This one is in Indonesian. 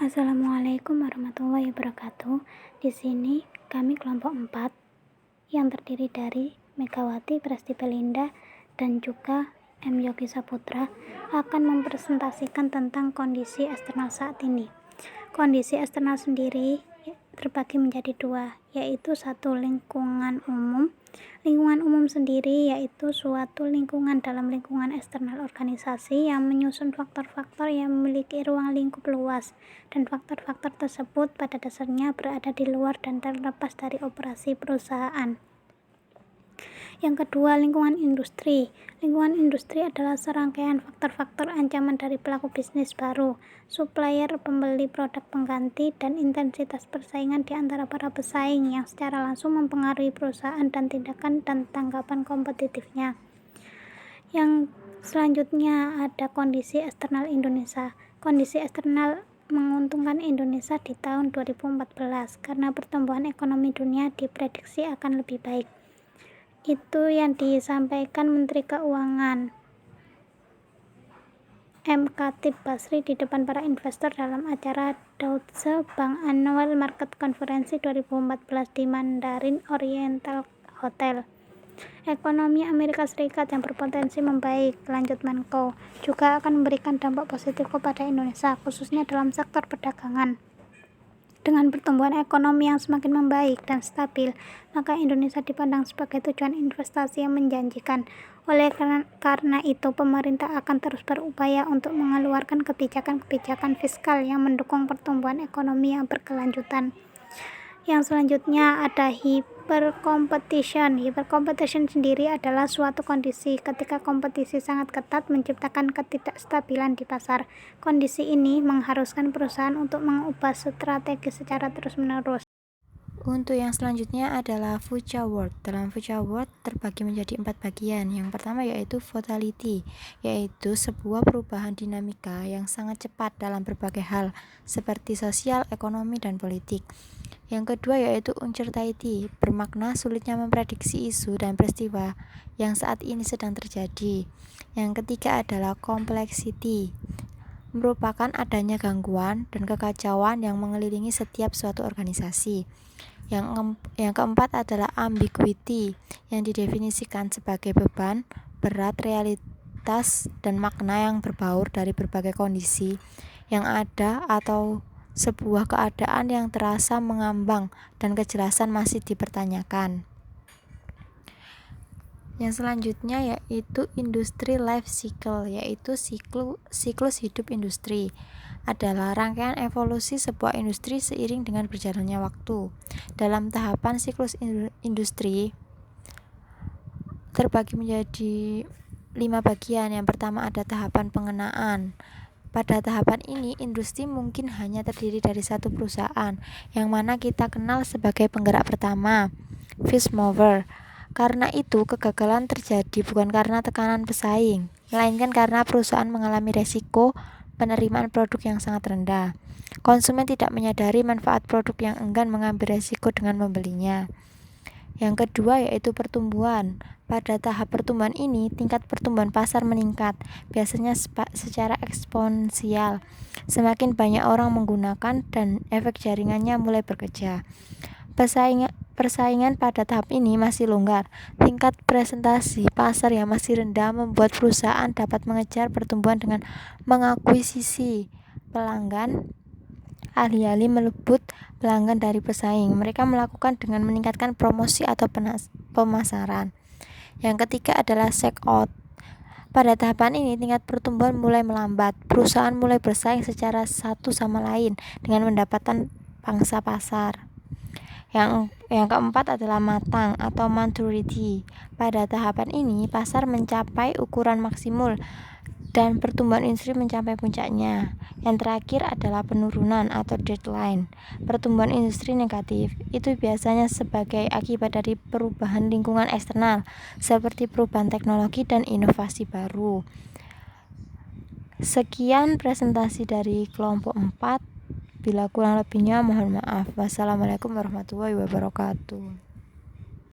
Assalamualaikum warahmatullahi wabarakatuh. Di sini kami kelompok 4 yang terdiri dari Megawati Presti Belinda dan juga M. Yogi Saputra akan mempresentasikan tentang kondisi eksternal saat ini. Kondisi eksternal sendiri terbagi menjadi dua, yaitu satu, lingkungan umum. Lingkungan umum sendiri yaitu suatu lingkungan dalam lingkungan eksternal organisasi yang menyusun faktor-faktor yang memiliki ruang lingkup luas, dan faktor-faktor tersebut pada dasarnya berada di luar dan terlepas dari operasi perusahaan. Yang kedua, lingkungan industri. Lingkungan industri adalah serangkaian faktor-faktor ancaman dari pelaku bisnis baru, supplier, pembeli produk pengganti, dan intensitas persaingan di antara para pesaing yang secara langsung mempengaruhi perusahaan dan tindakan dan tanggapan kompetitifnya. Yang selanjutnya ada kondisi eksternal Indonesia. Kondisi eksternal menguntungkan Indonesia di tahun 2014 karena pertumbuhan ekonomi dunia diprediksi akan lebih baik. Itu yang disampaikan Menteri Keuangan M. Khatib Basri di depan para investor dalam acara Deutsche Bank Annual Market Conference 2014 di Mandarin Oriental Hotel. Ekonomi Amerika Serikat yang berpotensi membaik, lanjut Menko, juga akan memberikan dampak positif kepada Indonesia, khususnya dalam sektor perdagangan. Dengan pertumbuhan ekonomi yang semakin membaik dan stabil, maka Indonesia dipandang sebagai tujuan investasi yang menjanjikan. Oleh karena itu, pemerintah akan terus berupaya untuk mengeluarkan kebijakan-kebijakan fiskal yang mendukung pertumbuhan ekonomi yang berkelanjutan. Yang selanjutnya ada hypercompetition. Hypercompetition sendiri adalah suatu kondisi ketika kompetisi sangat ketat menciptakan ketidakstabilan di pasar. Kondisi ini mengharuskan perusahaan untuk mengubah strategi secara terus-menerus. Untuk yang selanjutnya adalah Future World. Dalam Future World terbagi menjadi 4 bagian. Yang pertama yaitu volatility, yaitu sebuah perubahan dinamika yang sangat cepat dalam berbagai hal seperti sosial, ekonomi, dan politik. Yang kedua yaitu uncertainty, bermakna sulitnya memprediksi isu dan peristiwa yang saat ini sedang terjadi. Yang ketiga adalah complexity, merupakan adanya gangguan dan kekacauan yang mengelilingi setiap suatu organisasi. Yang keempat adalah ambiguity, yang didefinisikan sebagai beban, berat, realitas, dan makna yang berbaur dari berbagai kondisi yang ada atau sebuah keadaan yang terasa mengambang dan kejelasan masih dipertanyakan. Yang selanjutnya yaitu industry life cycle, yaitu siklus hidup industri. Adalah rangkaian evolusi sebuah industri seiring dengan berjalannya waktu. Dalam tahapan siklus industri terbagi menjadi 5 bagian. Yang pertama ada tahapan pengenaan. Pada tahapan ini, industri mungkin hanya terdiri dari satu perusahaan, yang mana kita kenal sebagai penggerak pertama, first mover. Karena itu, kegagalan terjadi bukan karena tekanan pesaing, melainkan karena perusahaan mengalami resiko penerimaan produk yang sangat rendah. Konsumen tidak menyadari manfaat produk yang enggan mengambil resiko dengan membelinya. Yang kedua yaitu pertumbuhan. Pada tahap pertumbuhan ini, tingkat pertumbuhan pasar meningkat, biasanya secara eksponensial. Semakin banyak orang menggunakan dan efek jaringannya mulai bekerja. Persaingan pada tahap ini masih longgar. Tingkat presentasi pasar yang masih rendah membuat perusahaan dapat mengejar pertumbuhan dengan mengakuisisi pelanggan, alih-alih merebut pelanggan dari pesaing. Mereka melakukan dengan meningkatkan promosi atau pemasaran. Yang ketiga adalah shake out. Pada tahapan ini, tingkat pertumbuhan mulai melambat. Perusahaan mulai bersaing secara satu sama lain dengan mendapatkan pangsa pasar. Yang keempat adalah matang atau maturity. Pada tahapan ini, pasar mencapai ukuran maksimum dan pertumbuhan industri mencapai puncaknya. Yang terakhir adalah penurunan atau decline. Pertumbuhan industri negatif itu biasanya sebagai akibat dari perubahan lingkungan eksternal seperti perubahan teknologi dan inovasi baru. Sekian presentasi dari kelompok 4. Bila kurang lebihnya mohon maaf. Wassalamualaikum warahmatullahi wabarakatuh.